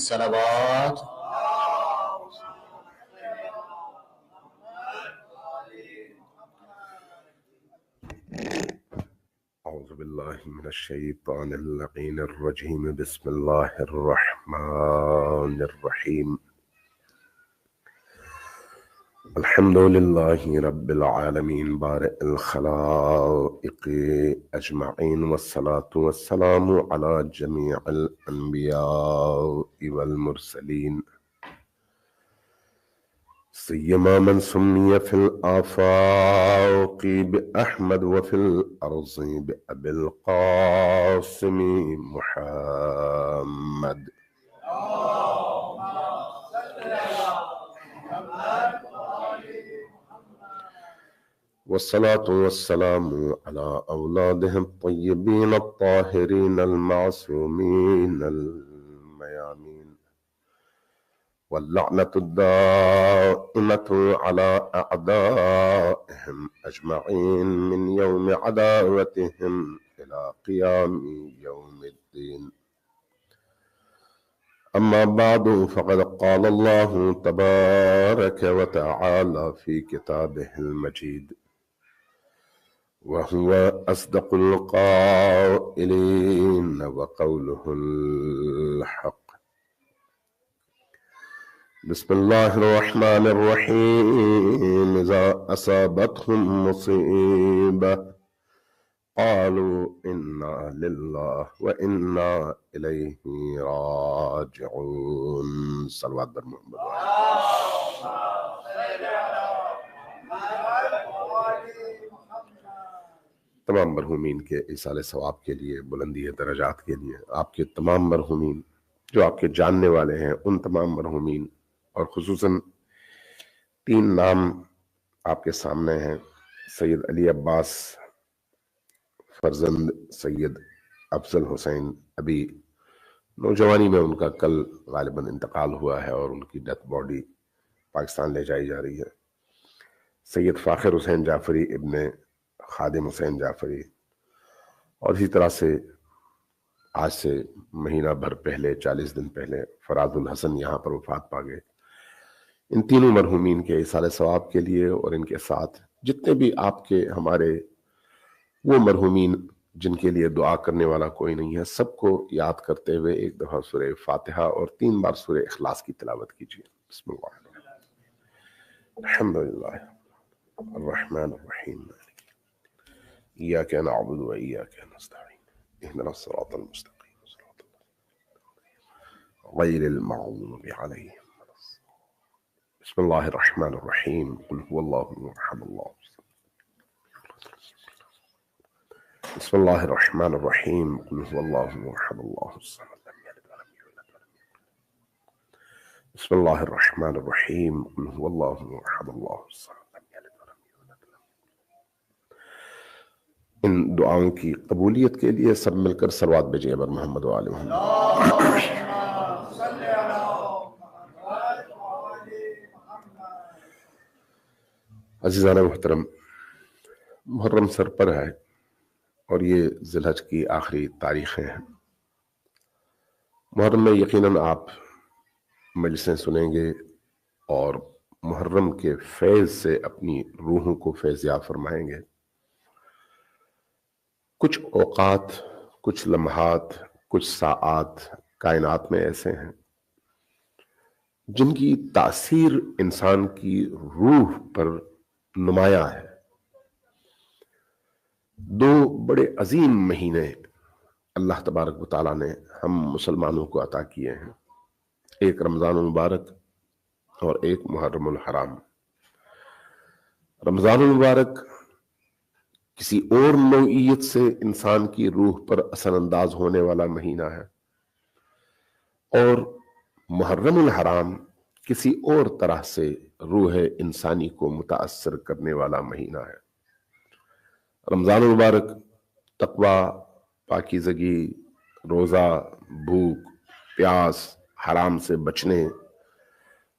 صلوات. أعوذ بالله من الشيطان اللعين الرجيم. بسم الله الرحمن الرحيم. الحمد لله رب العالمين بارئ الخلائق أجمعين، والصلاة والسلام على جميع الأنبياء والمرسلين، سيما من سمي في الآفاق بأحمد وفي الأرض بأبي القاسم محمد. والصلاة والسلام على أولاده الطيبين الطاهرين المعصومين الميامين، واللعنة الدائمة على أعدائهم أجمعين من يوم عداوتهم إلى قيام يوم الدين. أما بعد، فقد قال الله تبارك وتعالى في كتابه المجيد، وهو أصدق القائلين وقوله الحق. بسم الله الرحمن الرحيم. إذا أصابتهم مصيبة قالوا إنا لله وإنا إليه راجعون. صلوات بر محمد. تمام مرحومین کے ایصال ثواب کے لیے، بلندی درجات کے لیے، آپ کے تمام مرحومین جو آپ کے جاننے والے ہیں، ان تمام مرحومین، اور خصوصاً 3 نام آپ کے سامنے ہیں: سید علی عباس فرزند سید افضل حسین. ابھی نوجوانی میں ان کا کل غالباً انتقال ہوا ہے اور ان کی ڈیتھ باڈی پاکستان لے جائی جا رہی ہے. سید فاخر حسین جعفری ابن خادم حسین جعفری، اور اسی طرح سے آج سے مہینہ بھر پہلے، 40 دن پہلے، فراد الحسن یہاں پر وفات پا گئے. ان تینوں مرحومین کے ایصال ثواب کے لیے اور ان کے ساتھ جتنے بھی آپ کے ہمارے وہ مرحومین جن کے لیے دعا کرنے والا کوئی نہیں ہے، سب کو یاد کرتے ہوئے ایک دفعہ سورہ فاتحہ اور 3 بار سورہ اخلاص کی تلاوت کیجیے. بسم اللہ الحمد للہ الرحمن الرحیم ایاک نعبد و ایاک نستعین اهدنا الصراط المستقیم صراط غیر المغضوب علیہم. بسم اللہ الرحمن الرحیم. قل هو اللہ احد اللہ. بسم اللہ الرحمن الرحیم. قل هو اللہ احد اللہ الصمد لم یلد ولم یولد ولم یکن. بسم اللہ الرحمن الرحیم. قل هو اللہ احد اللہ الصمد لم یلد ولم یولد ولم یکن. ان دعاؤں کی قبولیت کے لیے سب مل کر صلوات بھیجیے بر محمد و آل محمد. عزیزان محترم، محرم سر پر ہے اور یہ ذی الحج کی آخری تاریخیں ہیں. محرم میں یقیناً آپ مجلسیں سنیں گے اور محرم کے فیض سے اپنی روحوں کو فیضیاب فرمائیں گے. کچھ اوقات، کچھ لمحات، کچھ ساعات کائنات میں ایسے ہیں جن کی تاثیر انسان کی روح پر نمایاں ہے. 2 بڑے عظیم مہینے اللہ تبارک و تعالیٰ نے ہم مسلمانوں کو عطا کیے ہیں، ایک رمضان المبارک اور ایک محرم الحرام. رمضان المبارک کسی اور نوعیت سے انسان کی روح پر اثر انداز ہونے والا مہینہ ہے، اور محرم الحرام کسی اور طرح سے روح انسانی کو متاثر کرنے والا مہینہ ہے. رمضان المبارک تقوی، پاکیزگی، روزہ، بھوک، پیاس، حرام سے بچنے،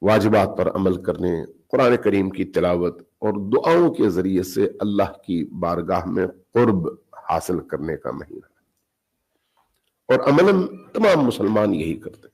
واجبات پر عمل کرنے، قرآن کریم کی تلاوت اور دعاؤں کے ذریعے سے اللہ کی بارگاہ میں قرب حاصل کرنے کا مہینہ ہے، اور عملاً تمام مسلمان یہی کرتے ہیں.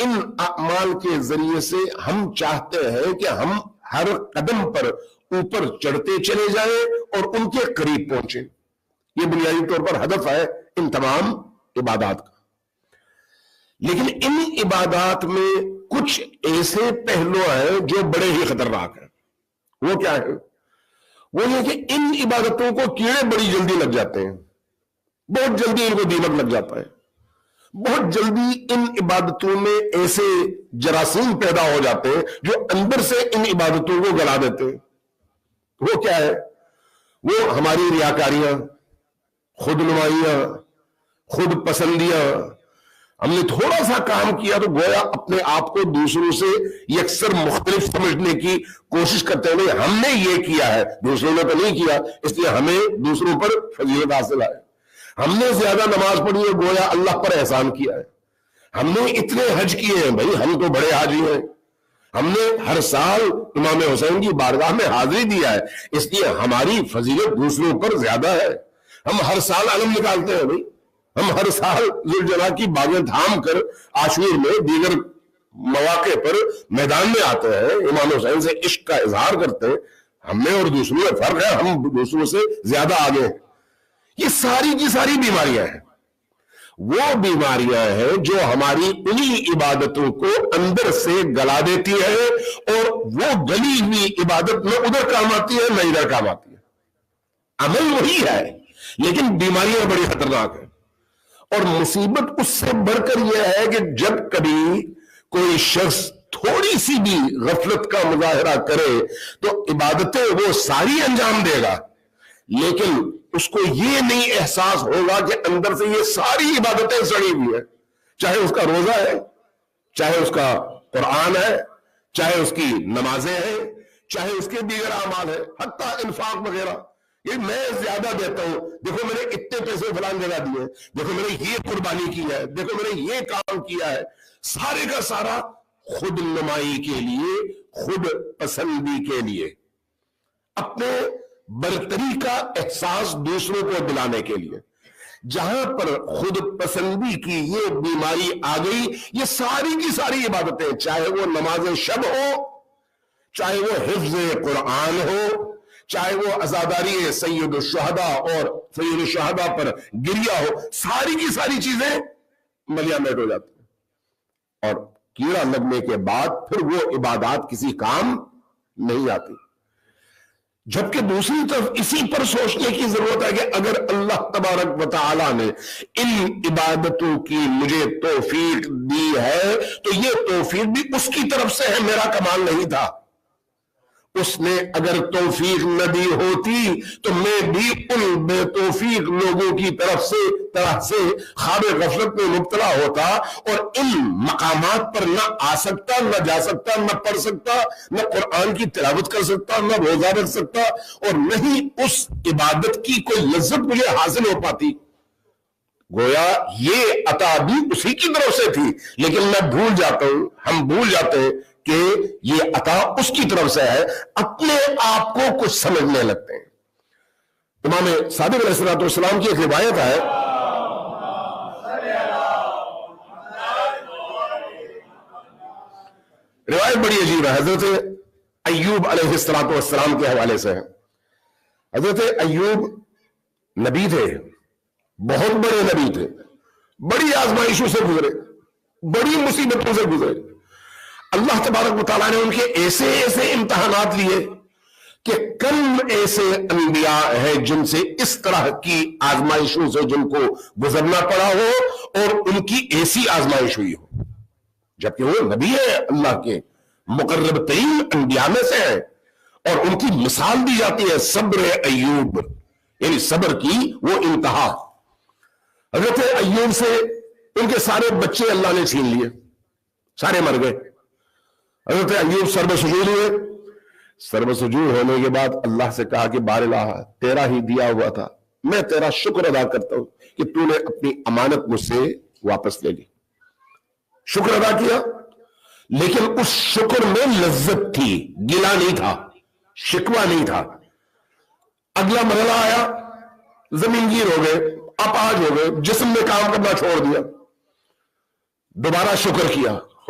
ان اعمال کے ذریعے سے ہم چاہتے ہیں کہ ہم ہر قدم پر اوپر چڑھتے چلے جائیں اور ان کے قریب پہنچیں. یہ بنیادی طور پر ہدف ہے ان تمام عبادات کا. لیکن ان عبادات میں کچھ ایسے پہلو ہیں جو بڑے ہی خطرناک ہیں. وہ کیا ہے؟ وہ یہ کہ ان عبادتوں کو کیڑے بڑی جلدی لگ جاتے ہیں. بہت جلدی ان کو دیمک لگ جاتا ہے. بہت جلدی ان عبادتوں میں ایسے جراثیم پیدا ہو جاتے ہیں جو اندر سے ان عبادتوں کو گلا دیتے ہیں. وہ کیا ہے؟ وہ ہماری ریاکاریاں، خود نمائیاں، خود پسندیاں. ہم نے تھوڑا سا کام کیا تو گویا اپنے آپ کو دوسروں سے یکسر مختلف سمجھنے کی کوشش کرتے ہیں. ہم نے یہ کیا ہے، دوسروں نے تو نہیں کیا، اس لیے ہمیں دوسروں پر فضیلت حاصل ہے. ہم نے زیادہ نماز پڑھی ہے، گویا اللہ پر احسان کیا ہے. ہم نے اتنے حج کیے ہیں، بھائی ہم تو بڑے حاجی ہیں. ہم نے ہر سال امام حسین کی بارگاہ میں حاضری دیا ہے، اس لیے ہماری فضیلت دوسروں پر زیادہ ہے. ہم ہر سال علم نکالتے ہیں بھائی. ہم ہر سال ذوالجلال کی باغیں تھام کر عاشور میں دیگر مواقع پر میدان میں آتے ہیں، امام حسین سے عشق کا اظہار کرتے ہیں. ہم میں اور دوسروں میں فرق ہے، ہم دوسروں سے زیادہ آگے ہیں. یہ ساری کی ساری بیماریاں ہیں. وہ بیماریاں ہیں جو ہماری انہی عبادتوں کو اندر سے گلا دیتی ہے، اور وہ گلی ہوئی عبادت نہ ادھر کام آتی ہے نہ ادھر کام آتی ہے. عمل وہی ہے لیکن بیماریاں بڑی خطرناک ہیں. اور مصیبت اس سے بڑھ کر یہ ہے کہ جب کبھی کوئی شخص تھوڑی سی بھی غفلت کا مظاہرہ کرے تو عبادتیں وہ ساری انجام دے گا، لیکن اس کو یہ نہیں احساس ہوگا کہ اندر سے یہ ساری عبادتیں سڑی ہوئی ہیں. چاہے اس کا روزہ ہے، چاہے اس کا قرآن ہے، چاہے اس کی نمازیں ہیں، چاہے اس کے دیگر اعمال ہیں، حتیٰ انفاق وغیرہ. یہ میں زیادہ دیتا ہوں، دیکھو میں نے اتنے پیسے فلان جگہ دیے، دیکھو میں نے یہ قربانی کی ہے، دیکھو میں نے یہ کام کیا ہے. سارے کا سارا خود نمائی کے لیے، خود پسندی کے لیے، اپنے برتری کا احساس دوسروں کو دلانے کے لیے. جہاں پر خود پسندی کی یہ بیماری آ گئی، یہ ساری کی ساری عبادتیں، چاہے وہ نماز شب ہو، چاہے وہ حفظ قرآن ہو، چاہے وہ عزاداری سید الشہداء اور سید الشہداء پر گریہ ہو، ساری کی ساری چیزیں ملیا میٹ ہو جاتی ہیں. اور کیڑا لگنے کے بعد پھر وہ عبادات کسی کام نہیں آتی. جبکہ دوسری طرف اسی پر سوچنے کی ضرورت ہے کہ اگر اللہ تبارک و تعالی نے ان عبادتوں کی مجھے توفیق دی ہے تو یہ توفیق بھی اس کی طرف سے ہے، میرا کمال نہیں تھا. اس نے اگر توفیق نہ دی ہوتی تو میں بھی ان بے توفیق لوگوں کی طرح سے خواب غفلت میں مبتلا ہوتا اور ان مقامات پر نہ آ سکتا، نہ جا سکتا، نہ پڑھ سکتا، نہ قرآن کی تلاوت کر سکتا، نہ روزہ رکھ سکتا، اور نہ ہی اس عبادت کی کوئی لذت مجھے حاصل ہو پاتی. گویا یہ عطا بھی اسی کی طرف سے تھی، لیکن میں بھول جاتا ہوں، ہم بھول جاتے ہیں کہ یہ عطا اس کی طرف سے ہے، اپنے آپ کو کچھ سمجھنے لگتے ہیں. امام صادق علیہ السلام کی ایک روایت ہے، روایت بڑی عجیب ہے، حضرت ایوب علیہ السلام کے حوالے سے ہے. حضرت ایوب نبی تھے، بہت بڑے نبی تھے، بڑی آزمائشوں سے گزرے، بڑی مصیبتوں سے گزرے. اللہ تبارک و تعالیٰ نے ان کے ایسے ایسے امتحانات لیے کہ کم ایسے انبیاء ہیں جن سے اس طرح کی آزمائشوں سے جن کو گزرنا پڑا ہو اور ان کی ایسی آزمائش ہوئی ہو، جبکہ وہ نبی ہے، اللہ کے مقرب ترین انبیاء میں سے ہیں. اور ان کی مثال دی جاتی ہے صبر ایوب، یعنی صبر کی وہ انتہا. حضرت ایوب سے ان کے سارے بچے اللہ نے چھین لیے، سارے مر گئے. حضرت ایوب سرب سجود ہوئے. سرب سجود ہونے کے بعد اللہ سے کہا کہ بار الہ، تیرا ہی دیا ہوا تھا، میں تیرا شکر ادا کرتا ہوں کہ تو نے اپنی امانت مجھ سے واپس لے لی. شکر ادا کیا، لیکن اس شکر میں لذت تھی، گلا نہیں تھا، شکوہ نہیں تھا. اگلا مرحلہ آیا، زمین گیر ہو گئے، اپاہج ہو گئے، جسم نے کام کرنا چھوڑ دیا. دوبارہ شکر کیا،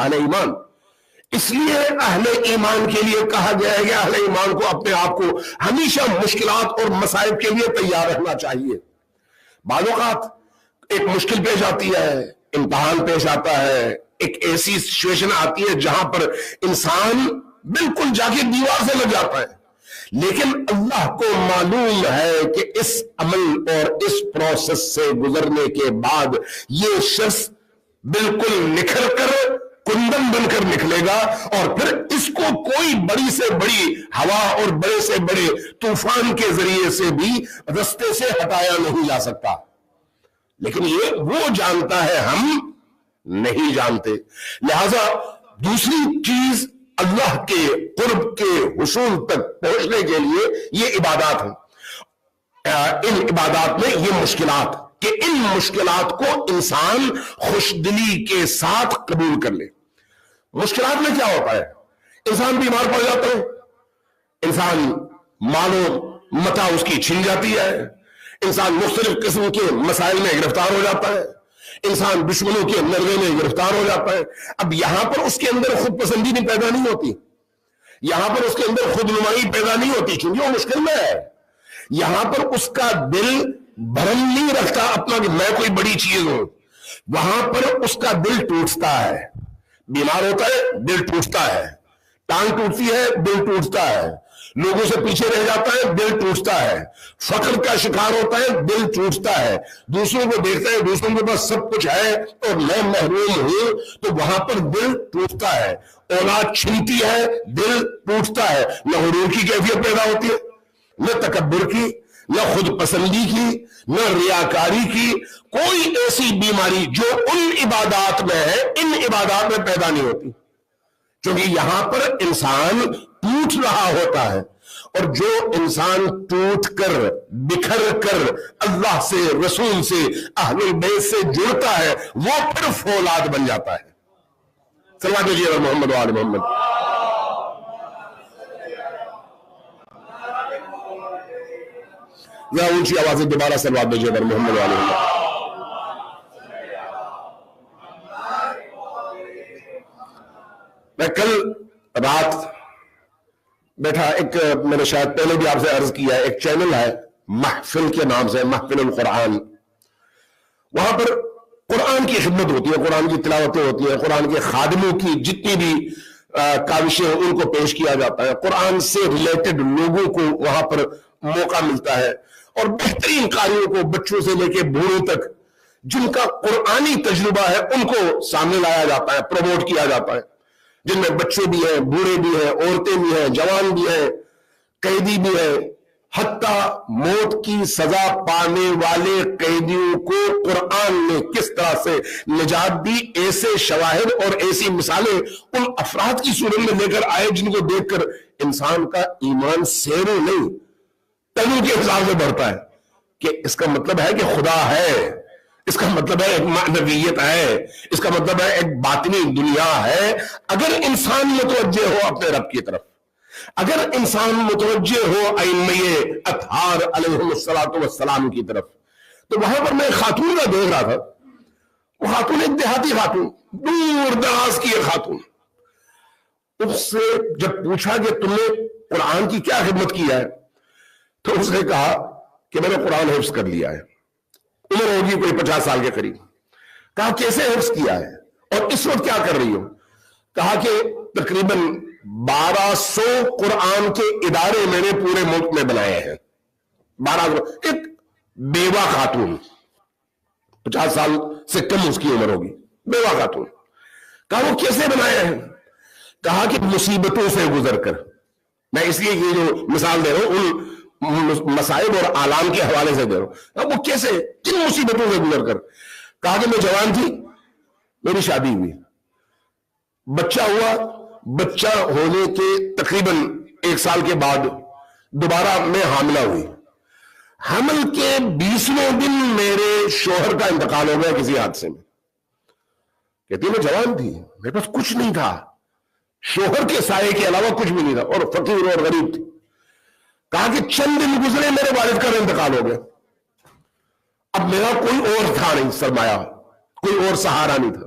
اہل ایمان. اس لیے اہل ایمان کے لیے کہا گیا ہے کہ اہل ایمان کو اپنے آپ کو ہمیشہ مشکلات اور مصائب کے لیے تیار رہنا چاہیے. بعض اوقات ایک مشکل پیش آتی ہے، امتحان پیش آتا ہے، ایک ایسی سچویشن آتی ہے جہاں پر انسان بالکل جا کے دیوار سے لگ جاتا ہے، لیکن اللہ کو معلوم ہے کہ اس عمل اور اس پروسیس سے گزرنے کے بعد یہ شخص بالکل نکھر کر کندن بن کر نکلے گا، اور پھر اس کو کوئی بڑی سے بڑی ہوا اور بڑے سے بڑے طوفان کے ذریعے سے بھی رستے سے ہٹایا نہیں جا سکتا. لیکن یہ وہ جانتا ہے، ہم نہیں جانتے. لہذا دوسری چیز اللہ کے قرب کے حصول تک پہنچنے کے لیے یہ عبادات ہیں. ان عبادات میں یہ مشکلات، کہ ان مشکلات کو انسان خوش دلی کے ساتھ قبول کر لے. مشکلات میں کیا ہوتا ہے؟ انسان بیمار پڑ جاتا ہے، انسان مالو متا اس کی چھن جاتی ہے، انسان مختلف قسم کے مسائل میں گرفتار ہو جاتا ہے، انسان دشمنوں کے نروے میں گرفتار ہو جاتا ہے. اب یہاں پر اس کے اندر خود پسندی نہیں پیدا نہیں ہوتی، یہاں پر اس کے اندر خود نمائی پیدا نہیں ہوتی کیونکہ وہ مشکل میں ہے. یہاں پر اس کا دل بھرم نہیں رکھتا اپنا کہ میں کوئی بڑی چیز ہوں، وہاں پر اس کا دل ٹوٹتا ہے. بیمار ہوتا ہے، دل ٹوٹتا ہے، ٹانگ ٹوٹتی ہے، دل ٹوٹتا ہے، لوگوں سے پیچھے رہ جاتا ہے، دل ٹوٹتا ہے، فقر کا شکار ہوتا ہے، دل ٹوٹتا ہے، دوسروں کو دیکھتا ہے دوسروں کے پاس سب کچھ ہے اور میں محروم ہوں تو وہاں پر دل ٹوٹتا ہے. اولاد چھنتی ہے، دل ٹوٹتا ہے. نہ غرور کی کیفیت پیدا ہوتی ہے، نہ تکبر کی، نہ خود پسندی کی، نہ ریاکاری کی. کوئی ایسی بیماری جو ان عبادات میں ہے ان عبادات میں پیدا نہیں ہوتی، کیونکہ یہاں پر انسان ٹوٹ رہا ہوتا ہے. اور جو انسان ٹوٹ کر بکھر کر اللہ سے، رسول سے، اہل البیت سے جڑتا ہے وہ پھر فولاد بن جاتا ہے. صلوات دیجیے محمد وآل محمد. یا اونچی آواز سے دوبارہ صلوات دیجیے محمد وآل محمد. میں کل رات بیٹھا، ایک میں نے شاید پہلے بھی آپ سے عرض کیا ہے، ایک چینل ہے محفل کے نام سے، محفل القرآن. وہاں پر قرآن کی خدمت ہوتی ہے، قرآن کی تلاوتیں ہوتی ہیں، قرآن کے خادموں کی جتنی بھی کاوشیں ان کو پیش کیا جاتا ہے، قرآن سے ریلیٹڈ لوگوں کو وہاں پر موقع ملتا ہے، اور بہترین قاریوں کو بچوں سے لے کے بوڑھوں تک جن کا قرآنی تجربہ ہے ان کو سامنے لایا جاتا ہے، پروموٹ کیا جاتا ہے، جن میں بچے بھی ہیں، بوڑھے بھی ہیں، عورتیں بھی ہیں، جوان بھی ہیں، قیدی بھی ہیں. حتیٰ موت کی سزا پانے والے قیدیوں کو قرآن نے کس طرح سے نجات دی، ایسے شواہد اور ایسی مثالیں ان افراد کی صورت میں لے کر آئے جن کو دیکھ کر انسان کا ایمان سیرو نہیں تنو کے حساب سے بڑھتا ہے کہ اس کا مطلب ہے کہ خدا ہے، اس کا مطلب ہے ایک معنویت ہے، اس کا مطلب ہے ایک باطنی دنیا ہے. اگر انسان متوجہ ہو اپنے رب کی طرف، اگر انسان متوجہ ہو ائمہ اطہار علیہم السلام کی طرف، تو وہاں پر میں خاتون کا دیکھ رہا تھا. وہ خاتون ایک دیہاتی خاتون، دور دراز کی ایک خاتون. اس سے جب پوچھا کہ تم نے قرآن کی کیا خدمت کی ہے تو اس نے کہا کہ میں نے قرآن حفظ کر لیا ہے. عمر ہوگی کوئی 50 سال کے قریب. کہا کیسے حفظ کیا ہے اور اس وقت کیا کر رہی ہو؟ کہا کہ تقریباً 1200 قرآن کے ادارے میں نے پورے ملک میں بنائے ہیں. 1200. ایک بیوہ خاتون، 50 سال سے کم اس کی عمر ہوگی، بیوہ خاتون. کہا وہ کیسے بنائے ہیں؟ کہا کہ مصیبتوں سے گزر کر. میں اس لیے یہ جو مثال دے رہا ہوں ان مصائب اور آلام کے حوالے سے دے رہا ہوں. وہ کیسے، کن مصیبتوں سے گزر کر؟ کہا کہ میں جوان تھی، میری شادی ہوئی، بچہ ہوا، بچہ ہونے کے تقریباً 1 سال کے بعد دوبارہ میں حاملہ ہوئی. حمل کے 20ویں دن میرے شوہر کا انتقال ہو گیا کسی حادثے میں. کہتی میں جوان تھی، میرے پاس کچھ نہیں تھا، شوہر کے سائے کے علاوہ کچھ بھی نہیں تھا، اور فقیر اور غریب تھی. کہا کہ چند دن گزرے میرے والد کا انتقال ہو گیا. اب میرا کوئی اور تھا نہیں سرمایہ، کوئی اور سہارا نہیں تھا.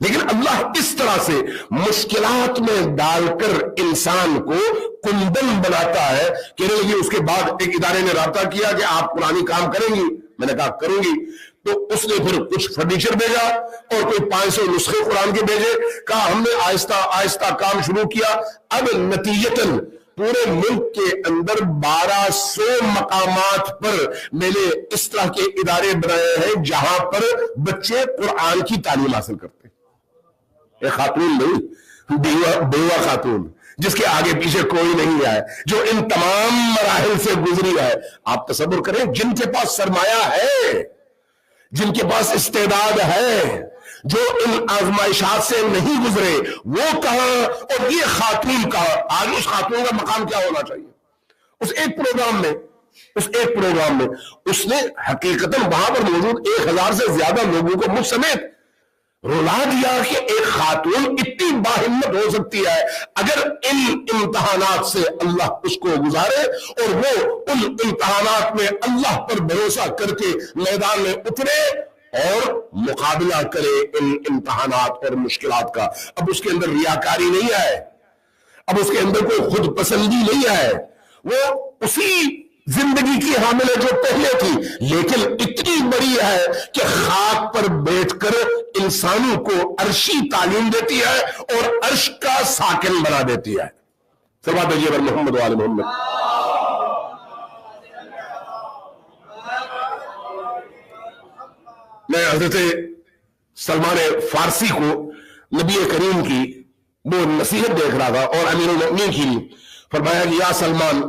لیکن اللہ اس طرح سے مشکلات میں ڈال کر انسان کو کندن بناتا ہے کہ اس کے بعد ایک ادارے نے رابطہ کیا کہ آپ پرانی کام کریں گی، میں نے کہا کروں گی، تو اس نے پھر کچھ فرنیچر بھیجا اور کوئی 500 نسخے قرآن کے بھیجے، کہا ہم نے آہستہ آہستہ کام شروع کیا، اب نتیجتاً پورے ملک کے اندر 1200 مقامات پر میں نے اس طرح کے ادارے بنائے ہیں جہاں پر بچے قرآن کی تعلیم حاصل کرتے ہیں۔ ایک خاتون نہیں، بیوہ خاتون جس کے آگے پیچھے کوئی نہیں ہے، جو ان تمام مراحل سے گزری ہے۔ آپ تصور کریں، جن کے پاس سرمایہ ہے، جن کے پاس استعداد ہے، جو ان آزمائشات سے نہیں گزرے، وہ کہاں اور یہ خاتون کہاں؟ آج اس خاتون کا مقام کیا ہونا چاہیے؟ اس ایک پروگرام میں اس نے حقیقتاً وہاں پر موجود 1000 سے زیادہ لوگوں کو مجھ سمیت رلا دیا کہ ایک خاتون اتنی باہمت ہو سکتی ہے اگر ان امتحانات سے اللہ اس کو گزارے اور وہ ان امتحانات میں اللہ پر بھروسہ کر کے میدان میں اترے اور مقابلہ کرے ان امتحانات اور مشکلات کا۔ اب اس کے اندر ریاکاری نہیں ہے، اب اس کے اندر کوئی خود پسندی نہیں ہے، وہ اسی زندگی کی حامل ہے جو پہلے تھی، لیکن اتنی بڑی ہے کہ خاک پر بیٹھ کر انسانوں کو عرشی تعلیم دیتی ہے اور عرش کا ساکن بنا دیتی ہے۔ صلوات اللہ علی محمد و آل محمد۔ میں حضرت سلمان فارسی کو نبی کریم کی وہ نصیحت دیکھ رہا تھا اور امیر المؤمنین کی فرمایا کہ یا سلمان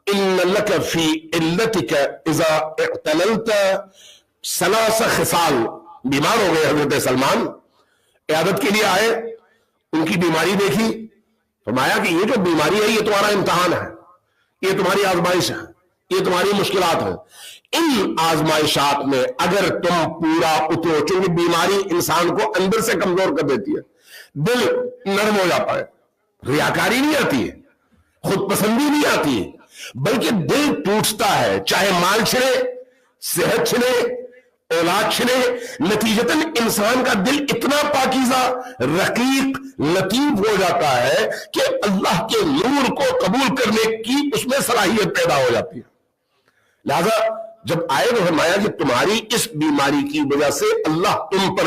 ان لک فی علتک اذا اعتللت 3 خصال۔ بیمار ہو گئے حضرت سلمان، عیادت کے لیے آئے، ان کی بیماری دیکھی، فرمایا کہ یہ جو بیماری ہے یہ تمہارا امتحان ہے، یہ تمہاری آزمائش ہے، یہ تمہاری مشکلات ہیں۔ ان آزمائشات میں اگر تم پورا اترو، چونکہ بیماری انسان کو اندر سے کمزور کر دیتی ہے، دل نرم ہو جاتا ہے، ریاکاری نہیں آتی ہے، خود پسندی نہیں آتی ہے، بلکہ دل ٹوٹتا ہے، چاہے مال چھنے، صحت چھنے، اولاد چھنے، نتیجتاً انسان کا دل اتنا پاکیزہ، رقیق، لطیف ہو جاتا ہے کہ اللہ کے نور کو قبول کرنے کی اس میں صلاحیت پیدا ہو جاتی ہے۔ لہذا جب آئے تو فرمایا کہ تمہاری اس بیماری کی وجہ سے اللہ تم پر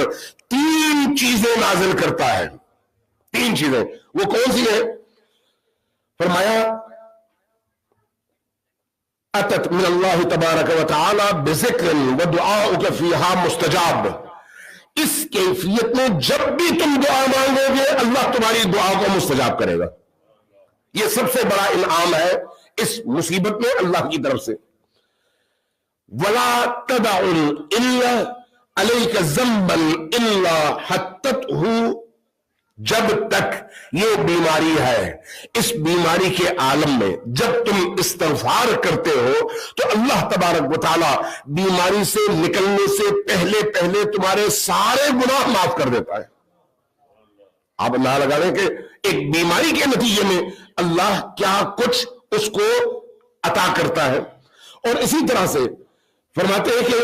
3 چیزیں نازل کرتا ہے۔ 3 چیزیں، وہ کون سی ہیں؟ فرمایا اتت من اللہ تبارک و تعالی بذکر ودعاؤک فیہا مستجاب۔ اس کیفیت میں جب بھی تم دعا مانگو گے اللہ تمہاری دعا کو مستجاب کرے گا۔ یہ سب سے بڑا انعام ہے اس مصیبت میں اللہ کی طرف سے۔ وَلَا تَدَعُ إِلَّا عَلَيْكَ ذَنْبًا إِلَّا حَتَّتْهُ۔ جب تک یہ بیماری ہے، اس بیماری کے عالم میں جب تم استغفار کرتے ہو تو اللہ تبارک و تعالی بیماری سے نکلنے سے پہلے تمہارے سارے گناہ معاف کر دیتا ہے۔ آپ اللہ لگا لیں کہ ایک بیماری کے نتیجے میں اللہ کیا کچھ اس کو عطا کرتا ہے۔ اور اسی طرح سے فرماتے ہیں کہ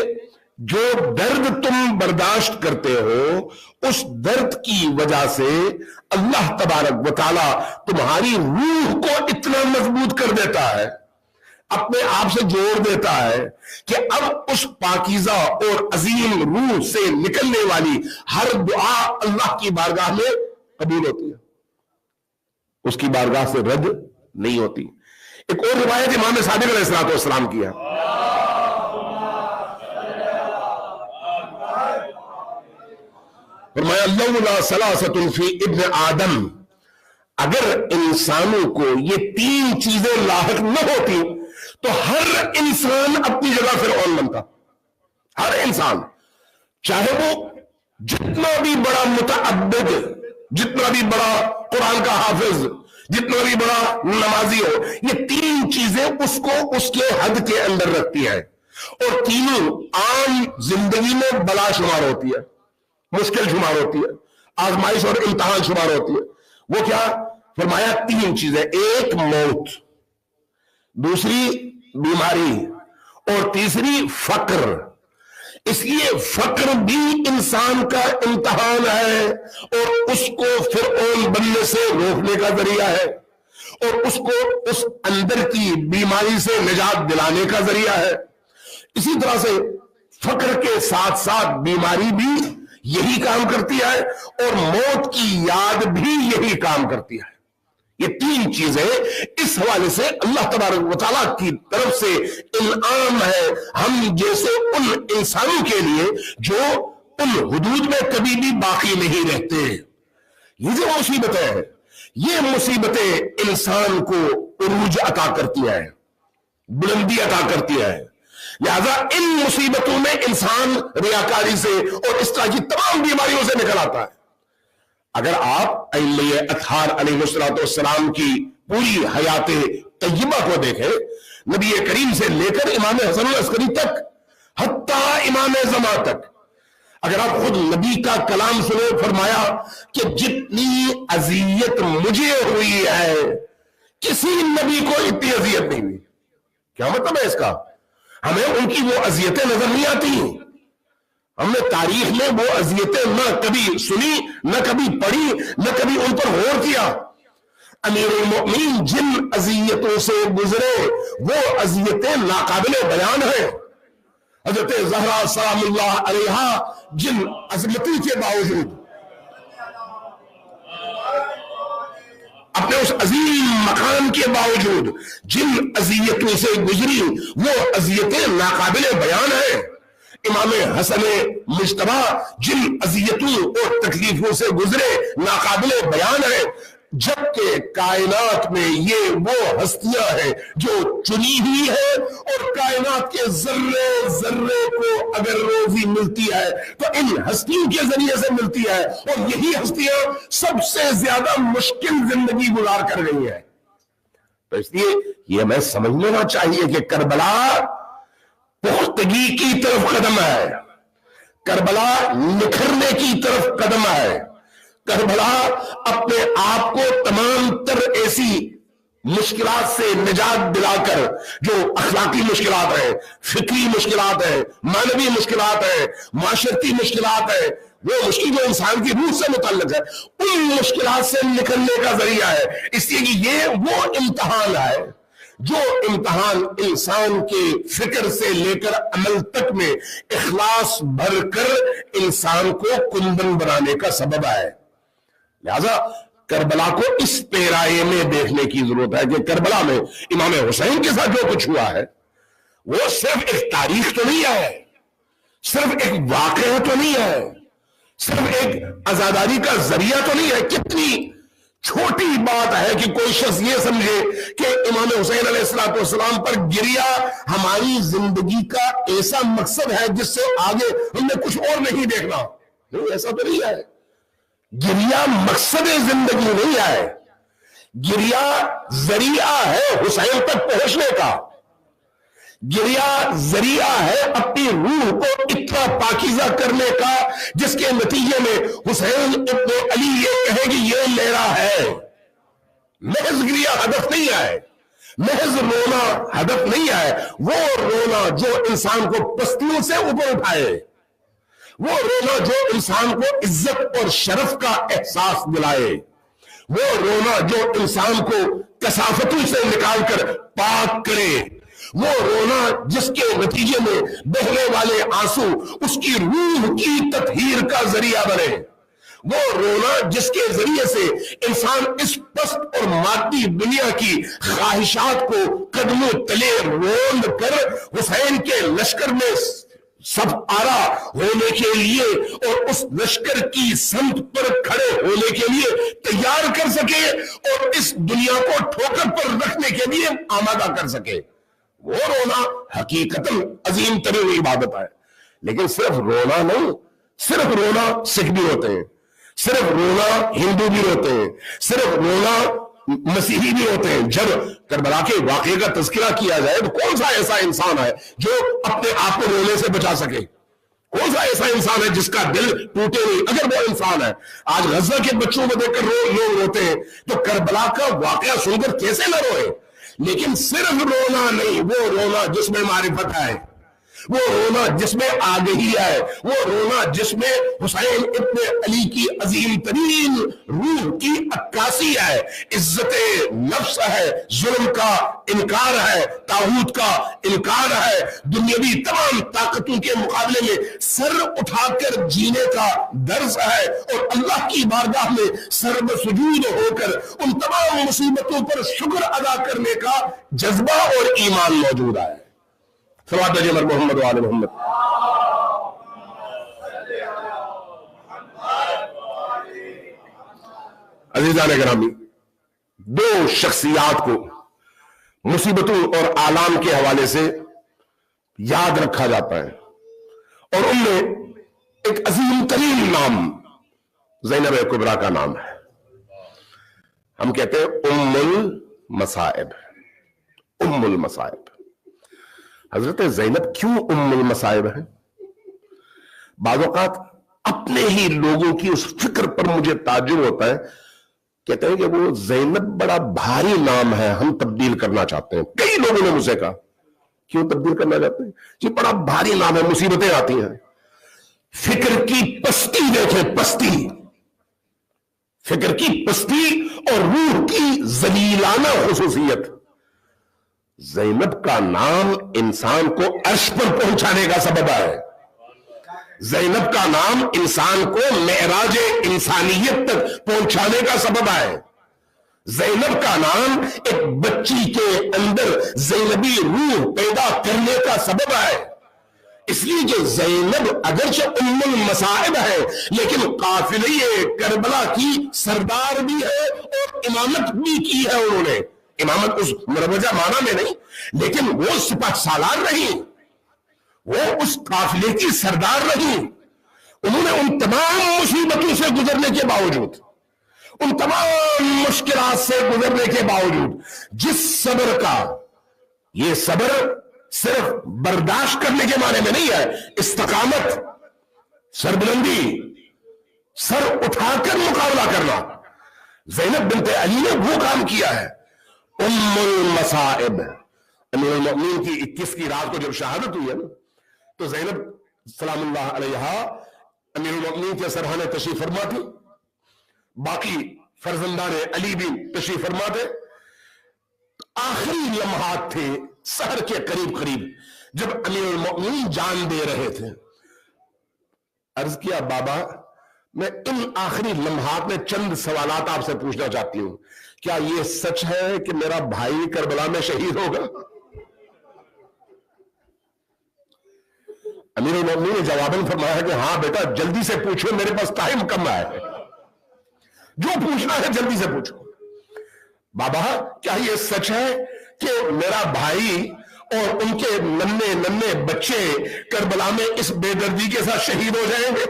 جو درد تم برداشت کرتے ہو اس درد کی وجہ سے اللہ تبارک و تعالی تمہاری روح کو اتنا مضبوط کر دیتا ہے، اپنے آپ سے جوڑ دیتا ہے کہ اب اس پاکیزہ اور عظیم روح سے نکلنے والی ہر دعا اللہ کی بارگاہ میں قبول ہوتی ہے، اس کی بارگاہ سے رد نہیں ہوتی۔ ایک اور روایت امام صادق علیہ السلام کی ہے، فرمایا لولا ثلاثۃ فی ابن آدم، اگر انسانوں کو یہ 3 چیزیں لاحق نہ ہوتی تو ہر انسان اپنی جگہ فرعون بنتا۔ ہر انسان، چاہے وہ جتنا بھی بڑا متعبد، جتنا بھی بڑا قرآن کا حافظ، جتنا بھی بڑا نمازی ہو، یہ 3 چیزیں اس کو اس کے حد کے اندر رکھتی ہیں، اور تینوں عام زندگی میں بلا شمار ہوتی ہے، مشکل شمار ہوتی ہے، آزمائش اور امتحان شمار ہوتی ہے۔ وہ کیا؟ فرمایا 3 چیزیں، ایک موت، دوسری بیماری، اور تیسری فقر۔ اس لیے فقر بھی انسان کا امتحان ہے اور اس کو فرعون بننے سے روکنے کا ذریعہ ہے اور اس کو اس اندر کی بیماری سے نجات دلانے کا ذریعہ ہے. اسی طرح سے فقر کے ساتھ ساتھ بیماری بھی یہی کام کرتی ہے اور موت کی یاد بھی یہی کام کرتی ہے. یہ تین چیزیں اس حوالے سے اللہ تبارک و تعالیٰ کی طرف سے انعام ہے ہم جیسے ان انسانوں کے لیے جو ان حدود میں کبھی بھی باقی نہیں رہتے. یہ جو مصیبتیں ہیں یہ مصیبتیں انسان کو عروج عطا کرتی ہیں, بلندی عطا کرتی ہیں. لہذا ان مصیبتوں میں انسان ریاکاری سے اور اس طرح کی تمام بیماریوں سے نکل آتا ہے. اگر آپ ائمہ اطہار علیہ السلام کی پوری حیات طیبہ کو دیکھیں, نبی کریم سے لے کر امام حسن العسکری تک حتیٰ امام زمان تک, اگر آپ خود نبی کا کلام سنو, فرمایا کہ جتنی اذیت مجھے ہوئی ہے کسی نبی کو اتنی اذیت نہیں ہوئی. کیا مطلب ہے اس کا؟ ہمیں ان کی وہ اذیتیں نظر نہیں آتی, ہم نے تاریخ میں وہ اذیتیں نہ کبھی سنی, نہ کبھی پڑھی, نہ کبھی ان پر غور کیا. امیر المؤمنین جن اذیتوں سے گزرے وہ اذیتیں ناقابل بیان ہیں. حضرت زہرا سلام اللہ علیہا جن عظمتی کے باوجود اپنے اس عظیم مقام کے باوجود جن اذیتوں سے گزری وہ اذیتیں ناقابل بیان ہیں. امام حسن مجتبی جن اذیتوں اور تکلیفوں سے گزرے ناقابل بیان ہیں, جبکہ کائنات میں یہ وہ ہستیاں ہیں جو چنی ہوئی ہے اور کائنات کے ذرے ذرے کو اگر روزی ملتی ہے تو ان ہستیوں کے ذریعے سے ملتی ہے, اور یہی ہستیاں سب سے زیادہ مشکل زندگی گزار کر گئی ہیں. تو اس لیے یہ ہمیں سمجھ لینا چاہیے کہ کربلا پختگی کی طرف قدم ہے, کربلا نکھرنے کی طرف قدم ہے, کربلا اپنے آپ کو تمام تر ایسی مشکلات سے نجات دلا کر, جو اخلاقی مشکلات ہیں, فکری مشکلات ہیں, معنوی مشکلات ہیں, معاشرتی مشکلات ہیں, وہ مشکل جو انسان کی روح سے متعلق ہے, ان مشکلات سے نکلنے کا ذریعہ ہے. اس لیے کہ یہ وہ امتحان ہے جو امتحان انسان کے فکر سے لے کر عمل تک میں اخلاص بھر کر انسان کو کندن بنانے کا سبب ہے. لہذا کربلا کو اس پیرائے میں دیکھنے کی ضرورت ہے کہ کربلا میں امام حسین کے ساتھ جو کچھ ہوا ہے وہ صرف ایک تاریخ تو نہیں ہے, صرف ایک واقعہ تو نہیں ہے, صرف ایک عزاداری کا ذریعہ تو نہیں ہے. کتنی چھوٹی بات ہے کہ کوئی شخص یہ سمجھے کہ امام حسین علیہ السلام پر گریا ہماری زندگی کا ایسا مقصد ہے جس سے آگے ہم نے کچھ اور نہیں دیکھنا. نہیں, ایسا تو نہیں ہے. گریا مقصد زندگی نہیں ہے, گریا ذریعہ ہے حسین تک پہنچنے کا, گریا ذریعہ ہے اپنی روح کو اتنا پاکیزہ کرنے کا جس کے نتیجے میں حسین ابن علی یہ کہے کہ یہ میرا ہے. محض گریا ہدف نہیں ہے, محض رونا ہدف نہیں ہے. وہ رونا جو انسان کو پستیوں سے اوپر اٹھائے, وہ رونا جو انسان کو عزت اور شرف کا احساس دلائے, وہ رونا جو انسان کو کثافتوں سے نکال کر پاک کرے, وہ رونا جس کے نتیجے میں بہنے والے آنسو اس کی روح کی تطہیر کا ذریعہ بنے, وہ رونا جس کے ذریعے سے انسان اس پست اور مادی دنیا کی خواہشات کو قدموں تلے روند کر حسین کے لشکر میں سب آرا ہونے کے لیے اور اس لشکر کی سمت پر کھڑے ہونے کے لیے تیار کر سکے اور اس دنیا کو ٹھوکر پر رکھنے کے لیے آمادہ کر سکے. وہ رونا حقیقتاً عظیم ترین عبادت ہے. لیکن صرف رونا نہیں, صرف رونا سکھ بھی ہوتے ہیں, صرف رونا ہندو بھی ہوتے ہیں, صرف رونا مسیحی بھی ہوتے ہیں. جب کربلا کے واقعے کا تذکرہ کیا جائے تو کون سا ایسا انسان ہے جو اپنے آپ کو رونے سے بچا سکے؟ کون سا ایسا انسان ہے جس کا دل ٹوٹے نہیں؟ اگر وہ انسان ہے, آج غزہ کے بچوں کو دیکھ کر لوگ روتے ہیں تو کربلا کا واقعہ سن کر کیسے نہ روئے؟ لیکن صرف رونا نہیں, وہ رونا جس میں معرفت ہے, وہ رونا جس میں آگہی ہے، وہ رونا جس میں حسین ابن علی کی عظیم ترین روح کی عکاسی ہے، عزت نفس ہے، ظلم کا انکار ہے، طاغوت کا انکار ہے، دنیاوی تمام طاقتوں کے مقابلے میں سر اٹھا کر جینے کا درس ہے، اور اللہ کی بارگاہ میں سر بسجود ہو کر ان تمام مصیبتوں پر شکر ادا کرنے کا جذبہ اور ایمان موجود ہے۔ صلوات جمر محمد وآل محمد۔ عزیزان گرامی، دو شخصیات کو مصیبتوں اور آلام کے حوالے سے یاد رکھا جاتا ہے، اور ان میں ایک عظیم ترین نام زینب کبریٰ کا نام ہے۔ ہم کہتے ہیں ام المصائب، ام المصائب۔ حضرت زینب کیوں ام المصائب ہے؟ بعض اوقات اپنے ہی لوگوں کی اس فکر پر مجھے تعجب ہوتا ہے، کہتے ہیں کہ وہ زینب بڑا بھاری نام ہے، ہم تبدیل کرنا چاہتے ہیں۔ کئی لوگوں نے مجھے کہا کیوں تبدیل کرنا چاہتے ہیں؟ یہ بڑا بھاری نام ہے، مصیبتیں آتی ہیں۔ فکر کی پستی دیکھیں، پستی، فکر کی پستی اور روح کی ذلیلانہ خصوصیت۔ زینب کا نام انسان کو عرش پر پہنچانے کا سبب ہے، زینب کا نام انسان کو معراج انسانیت تک پہنچانے کا سبب ہے، زینب کا نام ایک بچی کے اندر زینبی روح پیدا کرنے کا سبب ہے۔ اس لیے کہ زینب اگرچہ ام المصائب ہے لیکن قافلہ کربلا کی سردار بھی ہے اور امامت بھی کی ہے۔ انہوں نے امامت اس مروجہ معنی میں نہیں، لیکن وہ سپہ سالار نہیں، وہ اس قافلے کی سردار نہیں۔ انہوں نے ان تمام مصیبتوں سے گزرنے کے باوجود، ان تمام مشکلات سے گزرنے کے باوجود، جس صبر کا، یہ صبر صرف برداشت کرنے کے معنی میں نہیں ہے، استقامت، سربلندی، سر اٹھا کر مقابلہ کرنا، زینب بنت علی نے وہ کام کیا ہے۔ ام المصائب، امیر المؤمنین کی 21 کی رات کو جب شہادت ہوئی ہے نا، تو زینب سلام اللہ علیہا امیر المؤمنین کے سرحانے تشریف فرما تھی، باقی فرزندان علی بھی تشریف فرما تھے۔ آخری لمحات تھے سحر کے قریب قریب، جب امیر المؤمنین جان دے رہے تھے، عرض کیا بابا میں ان آخری لمحات میں چند سوالات آپ سے پوچھنا چاہتی ہوں، کیا یہ سچ ہے کہ میرا بھائی کربلا میں شہید ہوگا؟ امیر المؤمنین نے جواباً فرمایا کہ ہاں بیٹا جلدی سے پوچھو، میرے پاس ٹائم کم ہے، جو پوچھنا ہے جلدی سے پوچھو۔ بابا کیا یہ سچ ہے کہ میرا بھائی اور ان کے ننھے ننھے بچے کربلا میں اس بے دردی کے ساتھ شہید ہو جائیں گے؟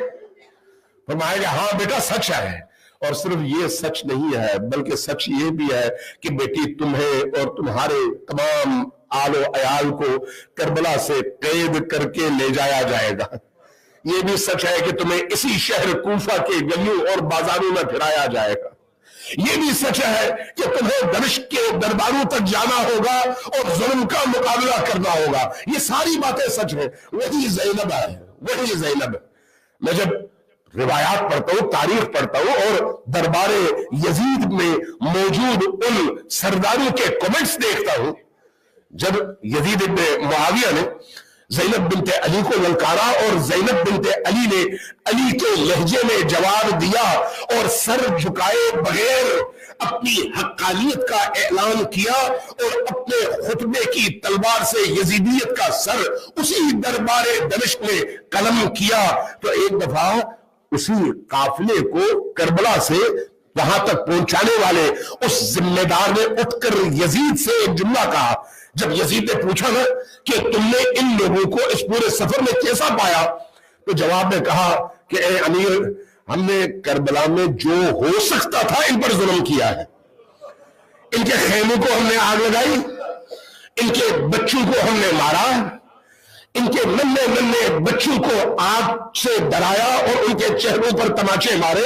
فرمایا کہ ہاں بیٹا سچ ہے، اور صرف یہ سچ نہیں ہے بلکہ سچ یہ بھی ہے کہ بیٹی تمہیں اور تمہارے تمام آل و عیال کو کربلا سے قید کر کے لے جایا جائے گا۔ یہ بھی سچ ہے کہ تمہیں اسی شہر کوفہ کے گلیوں اور بازاروں میں پھرایا جائے گا۔ یہ بھی سچ ہے کہ تمہیں دمشق کے درباروں تک جانا ہوگا اور ظلم کا مقابلہ کرنا ہوگا۔ یہ ساری باتیں سچ ہیں۔ وہی زینب ہے، وہی زینب۔ میں جب روایات پڑھتا ہوں، تاریخ پڑھتا ہوں اور دربار یزید میں موجود ان سرداروں کے کمنٹس دیکھتا ہوں، جب یزید ابن معاویہ نے زینب بنت علی کو للکارا اور زینب بنت علی نے علی کے لہجے میں جواب دیا اور سر جھکائے بغیر اپنی حقانیت کا اعلان کیا اور اپنے خطبے کی تلوار سے یزیدیت کا سر اسی دربار دمشق میں قلم کیا، تو ایک دفعہ اسی قافلے کو کربلا سے وہاں تک پہنچانے والے اس ذمہ دار نے اٹھ کر یزید سے ایک جملہ کہا۔ جب یزید نے پوچھا نا کہ تم نے ان لوگوں کو اس پورے سفر میں کیسا پایا، تو جواب میں کہا کہ اے امیر، ہم نے کربلا میں جو ہو سکتا تھا ان پر ظلم کیا ہے۔ ان کے خیموں کو ہم نے آگ لگائی، ان کے بچوں کو ہم نے مارا، ان کے ننھے ننھے بچوں کو آگ سے ڈرایا اور ان کے چہروں پر تماچے مارے،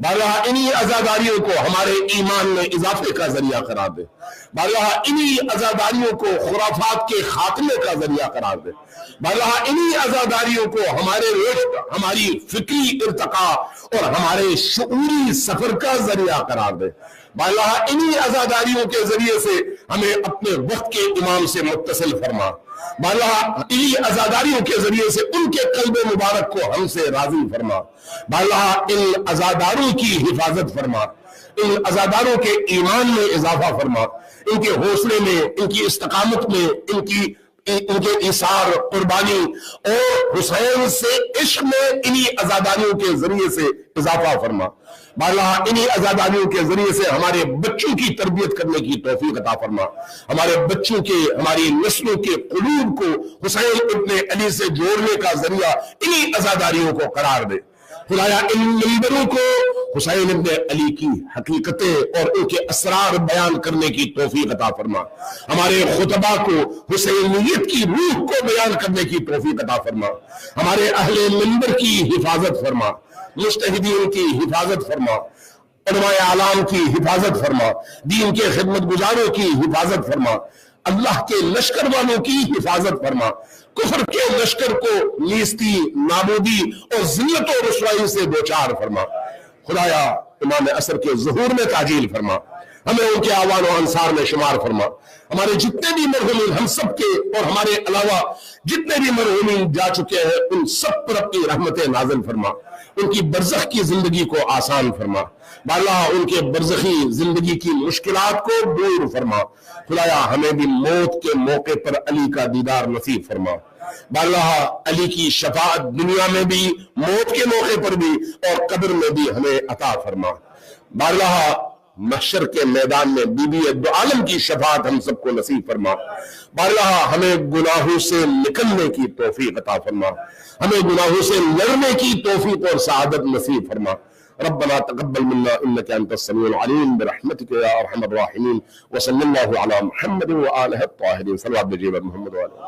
بارہا انہی عزاداریوں کو ہمارے ایمان میں اضافے کا ذریعہ قرار دے، بارہا انہی عزاداریوں کو خرافات کے خاتمے کا ذریعہ قرار دے، بارہا انہی عزاداریوں کو ہمارے رشد، ہماری فکری ارتقاء اور ہمارے شعوری سفر کا ذریعہ قرار دے، بارہا انہی عزاداریوں کے ذریعے سے ہمیں اپنے وقت کے امام سے متصل فرما، بارہا انہی عزاداریوں کے ذریعے سے ان کے قلب مبارک کو ہم سے راضی فرما، بارہا ان عزاداروں کی حفاظت فرما، ان عزاداروں کے ایمان میں اضافہ فرما، ان کے حوصلے میں، ان کی استقامت میں، ان کے ایثار، قربانی اور حسین سے عشق میں انہی عزاداریوں کے ذریعے سے اضافہ فرما، بارہا انہی عزاداریوں کے ذریعے سے ہمارے بچوں کی تربیت کرنے کی توفیق عطا فرما، ہمارے بچوں کے، ہماری نسلوں کے قلوب کو حسین ابن علی سے جوڑنے کا ذریعہ انہی عزاداریوں کو قرار دے۔ خدایا ان منبروں کو حسین ابن علی کی حقیقتیں اور ان کے اسرار بیان کرنے کی توفیق عطا فرما، ہمارے خطبہ کو حسینیت کی روح کو بیان کرنے کی توفیق عطا فرما، ہمارے اہل منبر کی حفاظت فرما، مجتہدین کی حفاظت فرما، علماء اعلام کی حفاظت فرما، دین کے خدمت گزاروں کی حفاظت فرما، اللہ کے لشکر والوں کی حفاظت فرما، کفر کے لشکر کو نیستی، نابودی اور ذلت و رسوائی سے دوچار فرما۔ خدایا امام عصر کے ظہور میں تعجیل فرما، ہمیں ان کے آوان و انصار میں شمار فرما، ہمارے جتنے بھی مرحومین ہم سب کے اور ہمارے علاوہ جتنے بھی مرحومین جا چکے ہیں ان سب پر اپنی رحمتیں نازل فرما، ان کی برزخ کی زندگی کو آسان فرما، اللہ ان کے برزخی زندگی کی مشکلات کو دور فرما، خدایا ہمیں بھی موت کے موقع پر علی کا دیدار نصیب فرما، اللہ علی کی شفاعت دنیا میں بھی، موت کے موقع پر بھی اور قبر میں بھی ہمیں عطا فرما، اللہ محشر کے میدان میں بی بی دو عالم کی شفاعت ہم سب کو نصیب فرما، اللہ ہمیں گناہوں سے نکلنے کی توفیق عطا فرما، ہمیں گناہوں سے لڑنے کی توفیق اور سعادت نصیب فرما، ربنا تقبل منا انك انت السميع العليم برحمتك يا ارحم الراحمين وصلى الله على محمد وآله الطاهرين صلوات بجيبة محمد وآله